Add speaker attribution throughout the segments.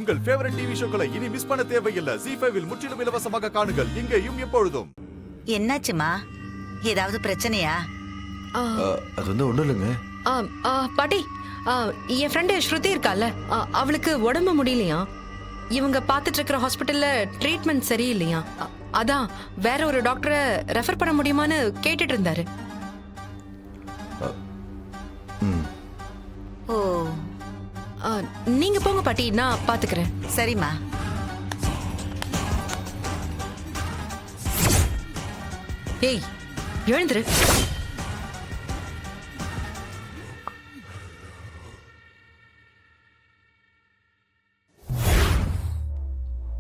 Speaker 1: உங்கள் favourite TV ஷோக்களை இனி miss பண்ண தேவையில்லை. ZEE5 இல் முற்றிலும் இலவசமாக காணுங்கள், இங்கேயும் எப்பொழுதும்.
Speaker 2: என்னாச்சுமா? ஏதாவது பிரச்சனையா?
Speaker 3: அது வந்து ஒண்ணும் இல்லைங்க.
Speaker 4: பாட்டி, என் ஃப்ரெண்டு ஸ்ருதி இருக்கால, அவளுக்கு உடம்பு முடியலையா. இவங்க பார்த்துட்டு இருக்கிற ஹாஸ்பிட்டல்ல ட்ரீட்மெண்ட் சரியில்லையா. அதான் வேற ஒரு டாக்டரை ரெஃபர் பண்ண முடியுமான்னு கேட்டுட்டு இருந்தாரு.
Speaker 2: ஓ,
Speaker 4: நீங்க போங்க பாட்டி, நான் பாத்துக்கிறேன்.
Speaker 2: சரிம்மா.
Speaker 4: ஏய், எழுந்துரு.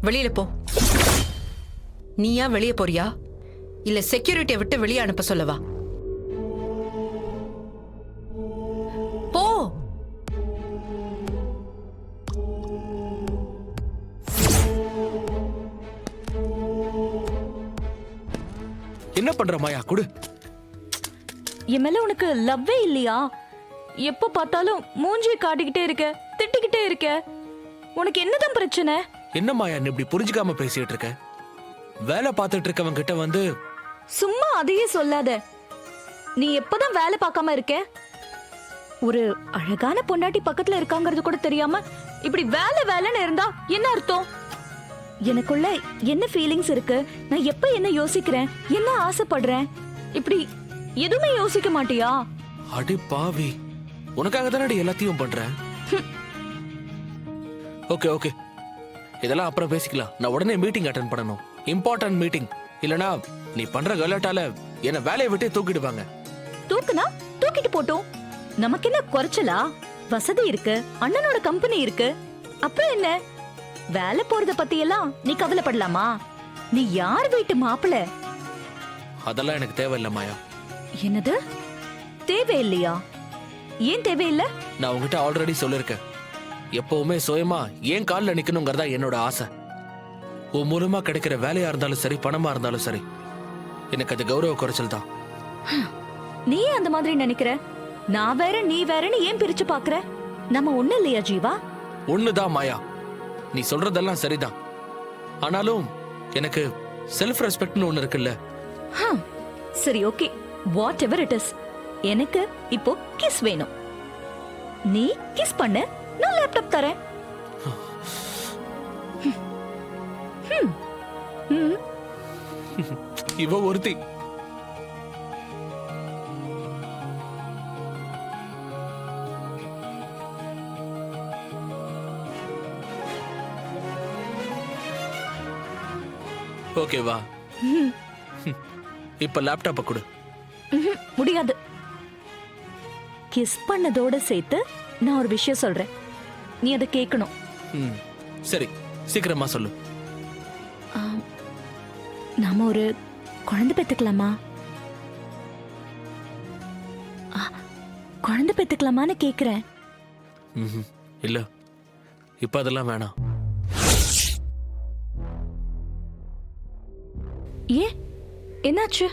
Speaker 4: வெளியில போ. நீயா வெளியே போறியா இல்ல செக்யூரிட்டியை விட்டு வெளியே அனுப்ப சொல்லவா? போ.
Speaker 5: என்ன பண்ற மாயா? குடு.
Speaker 6: என் மேல உனக்கு லவ்வே இல்லையா? எப்ப பார்த்தாலும் மூஞ்சியை காட்டிக்கிட்டே இருக்க, திட்டிக்கிட்டே இருக்க. உனக்கு என்னதான் பிரச்சனை?
Speaker 5: என்ன மாயா நீ இப்படி புரிஞ்சுக்காம பேசிட்டு இருக்க? வேலை பார்த்துட்டு இருக்கவங்க கிட்ட வந்து
Speaker 6: சும்மா அதையே சொல்லாத. நீ எப்பதான் வேலை பார்க்காம இருக்க? ஒரு அழகான பொண்டாட்டி பக்கத்துல இருக்காங்கிறது கூட தெரியாம இப்படி வேலை வேலைன்னு இருந்தா என்ன அர்த்தம்? எனக்குள்ள என்ன ஃபீலிங்ஸ் இருக்கு, நான் எப்ப என்ன யோசிக்கிறேன், என்ன ஆசைப்படுறேன், இப்படி எதுவுமே யோசிக்க மாட்டியா?
Speaker 5: அடி பாவி, உனக்காக தானே எல்லாத்தையும் பண்றேன். ஓகே ஓகே, இதெல்லாம் அப்புறம் பேசிக்கலாம். நான் உடனே மீட்டிங் அட்டெண்ட் பண்ணணும், இம்பார்ட்டன்ட் மீட்டிங். இல்லனா நீ பண்ற கலாட்டால என்ன வேலையை விட்டே தூக்கிடுவாங்க.
Speaker 6: தூக்குனா தூக்கிட்டு போட்டோம், நமக்கு என்ன குறைச்சலா? வசதி இருக்கு, அண்ணனோட கம்பெனி இருக்கு, அப்புறம் என்ன? வேலை போறத பத்தி எல்லாம் நீ கவலைப்படலாமா? நீ யார் வீட்டு மாப்பிள்ள?
Speaker 5: அதெல்லாம் எனக்கு தேவையில்ல மாயா.
Speaker 6: என்னது தேவையில்லையா? ஏன் தேவையில்லை?
Speaker 5: நான் உங்ககிட்ட ஆல்ரெடி சொல்லிருக்கேன், எப்பவுமே சுயமா ஏன் காலில் நிக்கணுங்கிறதா என்னோட ஆசை. உன் மூலமா கிடைக்கிற வேலையா இருந்தாலும் சரி, பணமா இருந்தாலும் சரி, எனக்கு அது கௌரவ குறைச்சல் தான்.
Speaker 6: நீ அந்த மாதிரி நினைக்கிற? நான் வேற நீ வேறன்னு ஏன் பிரிச்சு பாக்குற? நம்ம ஒண்ணு இல்லையா ஜீவா?
Speaker 5: ஒண்ணுதான் மாயா, நீ சொல்றதெல்லாம் சரிதான். ஆனாலும் எனக்கு செல்ஃப் ரெஸ்பெக்ட்னு ஒண்ணு இருக்குல்ல.
Speaker 6: சரி okay, what ever it is, எனக்கு இப்போ கிஸ் வேணும். நீ கிஸ் பண்ணு, நான் லேப்டாப் தரேன்.
Speaker 5: இவ ஒருத்தி. ஓகேவா? இப்ப லேப்டாப்ப கொடு.
Speaker 6: முடியாது. கிஸ் பண்ணதோட சேர்த்து நான் ஒரு விஷயம் சொல்றேன், நீ அதை கேட்கணும்.
Speaker 5: சரி, சீக்கிரமா சொல்லு.
Speaker 6: நாம ஒரு குழந்தை பெத்துக்கலாமா? குழந்தை பெத்துக்கலாமான்னு கேக்குறேன்.
Speaker 5: இல்ல, இப்ப அதெல்லாம் வேணாம்.
Speaker 6: ஏ, என்னாச்சு?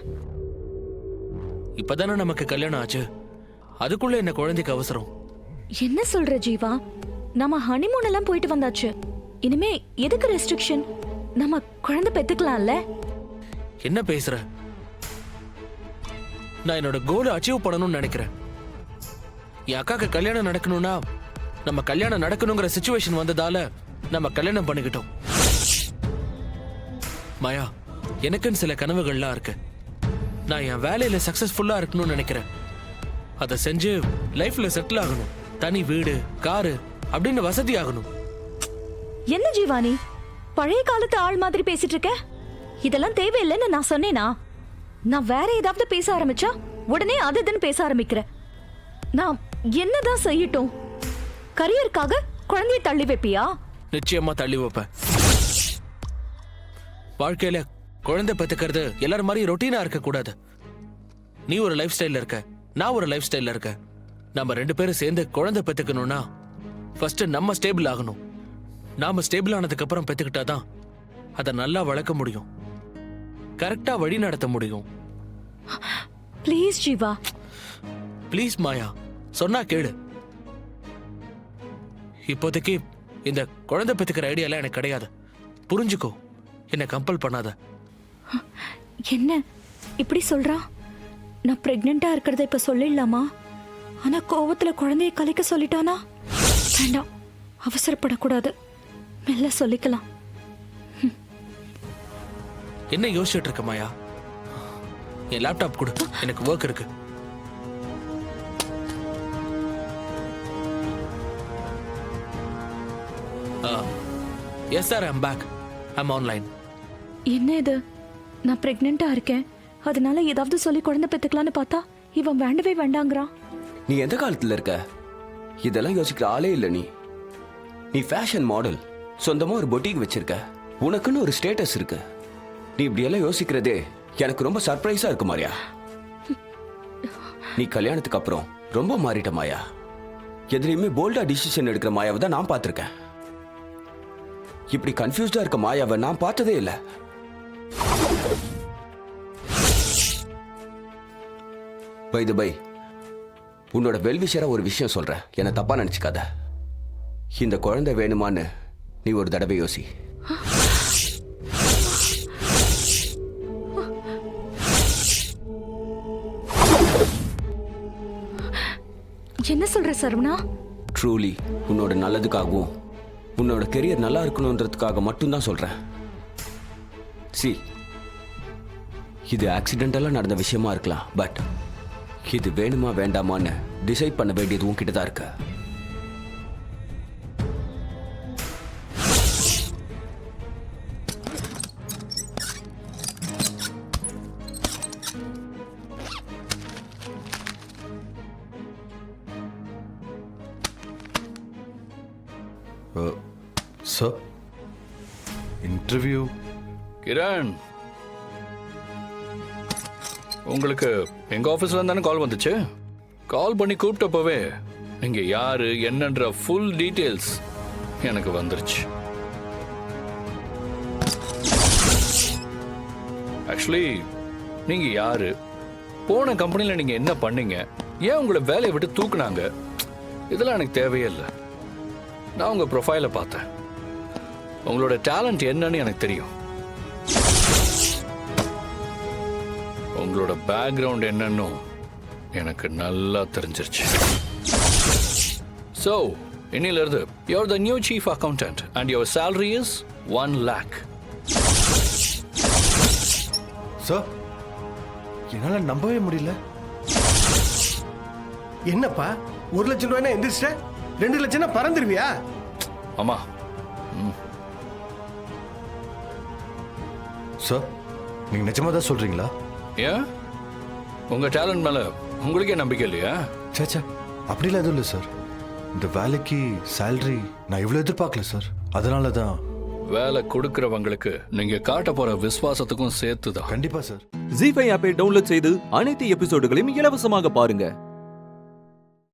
Speaker 5: இப்பதானே நமக்கு கல்யாணம் ஆச்சு, அதுக்குள்ள என்ன குழந்தைக்கு அவசரம்?
Speaker 6: என்ன சொல்ற ஜீவா? நம்ம ஹனிமூன் எல்லாம் போயிட்டு வந்தாச்சு, இனிமே எதுக்கு ரெஸ்ட்ரிக்ஷன்? நம்ம குழந்தை பெத்துக்கலாம்ல?
Speaker 5: என்ன பேசுற? நான் என்னோட கோலை அச்சீவ் பண்ணணும்னு நினைக்கிறேன். என் அக்காக்கு கல்யாணம் நடக்கணும்னா நம்ம கல்யாணம் நடக்கணுங்கிற சிச்சுவேஷன் வந்ததால நம்ம கல்யாணம் பண்ணிக்கிட்டோம். மாயா, எனக்குன்னு சில கனவுகள்லாம் இருக்கு. நான் என் வேலையில சக்சஸ்ஃபுல்லா இருக்கணும்னு நினைக்கிறேன். அதை செஞ்சு லைஃப்ல செட்டில் ஆகணும், தனி வீடு, காரு அப்படின்னு வசதி ஆகணும்.
Speaker 6: என்ன ஜீவானி பழைய காலத்து ஆள் மாதிரி பேசிட்டு இருக்க? இதெல்லாம் தேவையில்லைன்னு நான் சொன்னேனா? நான் வேற ஏதாவது பேச ஆரம்பிச்சா உடனே அதுன்னு பேச ஆரம்பிக்கிற. நான் என்னதான் செய்யட்டும்? கரியருக்காக குழந்தைய தள்ளி வைப்பியா?
Speaker 5: நிச்சயமா தள்ளி வைப்பேன். வாழ்க்கையில குழந்தை பெத்துக்கிறது எல்லாரும் மாதிரி ரொட்டீனா இருக்க கூடாது. நீ ஒரு லைஃப் ஸ்டைல்ல இருக்க, நான் ஒரு லைஃப் ஸ்டைல்ல இருக்க. நம்ம ரெண்டு பேரும் சேர்ந்து குழந்தை பெத்துக்கணும்னா ஃபர்ஸ்ட் நம்ம ஸ்டேபிள் ஆகணும். நாம ஸ்டேபிள் ஆனதுக்கு அப்புறம் பெத்துக்கிட்டாதான் அதை நல்லா வளர்க்க முடியும், கரெக்டா வழி நடத்த முடியும்.
Speaker 6: ப்ளீஸ் ஜீவா.
Speaker 5: ப்ளீஸ் மாயா, சொன்னா கேளு. இப்போதைக்கு இந்த குழந்தை பெத்துக்கிற ஐடியாலாம் எனக்கு கிடையாது. புரிஞ்சுக்கோ, என்னை கம்பல் பண்ணாத.
Speaker 6: என்ன இப்படி சொல்றா? நான் பிரெக்னெண்டா இருக்கிறத இப்ப சொல்லிடலாமா? ஆனா கோவத்துல குழந்தைய கலைக்க சொல்லிட்டானா? வேண்டாம், அவசரப்படக்கூடாது, மெல்ல சொல்லிக்கலாம்.
Speaker 5: என்ன யோசிச்சுட்டு இருக்க மாயா? என் லேப்டாப் கொடு, எனக்கு ஒர்க் இருக்கு. Yes sir, I'm back. I'm online.
Speaker 6: என்ன இது? நான் பிரெக்னெண்டா இருக்கேன், அதனால ஏதாவது சொல்லி குழந்தை பெத்துக்கலான்னு பார்த்தா இவன் வேண்டவே வேண்டாங்கிறான்.
Speaker 7: நீ எந்த காலத்துல இருக்க? இதெல்லாம் யோசிக்கிற ஆளே இல்ல. நீ ஃபேஷன் மாடல், சொந்தமா ஒரு பொட்டிக் வச்சிருக்க, உனக்குன்னு ஒரு ஸ்டேட்டஸ் இருக்கு. நீ இப்படி எல்லாம் யோசிக்கிறதே எனக்கு ரொம்ப சர்ப்ரைஸா இருக்கு மாரியா. நீ கல்யாணத்துக்கு அப்புறம் ரொம்ப மாறிட்ட மாயா. எதுலையுமே போல்டா டிசிஷன் எடுக்கிற மாயாவை தான் நான் பார்த்திருக்கேன். இப்படி கன்ஃபியூஸ்டா இருக்க மாயாவை நான் பார்த்ததே இல்லை. பை தி பை, உன்னோட வெல்விஷரா ஒரு விஷயம் சொல்றேன், என்ன தப்பா நினைச்சுக்காத. இந்த குழந்தை வேணுமான்னு நீ ஒரு தடவை யோசி.
Speaker 6: என்ன சொல்ற சரவணா?
Speaker 7: ட்ரூலி உன்னோட நல்லதுக்காகவும் உன்னோட கெரியர் நல்லா இருக்கணுன்றதுக்காக மட்டும்தான் சொல்றேன். சி, இது ஆக்சிடென்டலா நடந்த விஷயமா இருக்கலாம், பட் இது வேணுமா வேண்டாமான்னு டிசைட் பண்ண வேண்டியது உன்கிட்ட தான் இருக்கு.
Speaker 3: Sir, interview.
Speaker 8: கிரண், உங்களுக்கு எங்க ஆபீஸ்ல இருந்தானே கால் வந்துச்சு. கால் பண்ணி கூப்பிட்டப்பவே நீங்க யாரு என்னன்ற ஃபுல் டீடைல்ஸ் எனக்கு வந்துருச்சு. ஆக்சுவலி நீங்க யாரு, போன கம்பெனில நீங்க என்ன பண்ணீங்க, ஏன் உங்களை வேலையை விட்டு தூக்குனாங்க, இதெல்லாம் எனக்கு தேவையே இல்லை. நான் உங்க ப்ரொஃபைலை பார்த்தேன், உங்களோட டேலண்ட் என்னன்னு எனக்கு தெரியும். உங்களோட பேக்ரவுண்ட் என்னன்னு எனக்கு நல்லா தெரிஞ்சிருச்சு. So, இன்னிலிருந்து you're the new chief accountant and your salary is 1 lakh.
Speaker 3: Sir, என்னால நம்பவே முடியல.
Speaker 9: என்னப்பா 1 லட்சம் ரூபாய்னா எந்திரிச்சிட்ட, 2 லட்சம்னா பறந்துருவியா?
Speaker 8: ஆமா.
Speaker 3: சார், நீங்க நிஜமா தான் சொல்றீங்களா?
Speaker 8: ஏன் உங்க டேலண்ட் மேல உங்களுக்கே நம்பிக்கை இல்லையா?
Speaker 3: சேச்சா, அப்படிலாம் எதுவும் இல்லை சார். இந்த வேலைக்கு சேலரி நான் இவ்வளோ எதிர்பார்க்கல சார். அதனால தான்.
Speaker 8: வேலை கொடுக்கறவங்களுக்கு நீங்க காட்ட போற விசுவாசத்துக்கும் சேர்த்துதான்.
Speaker 3: கண்டிப்பா சார்.
Speaker 10: ஜீ5 ஆப்பை டவுன்லோட் செய்து அனைத்து எபிசோடுகளையும் இலவசமாக பாருங்க.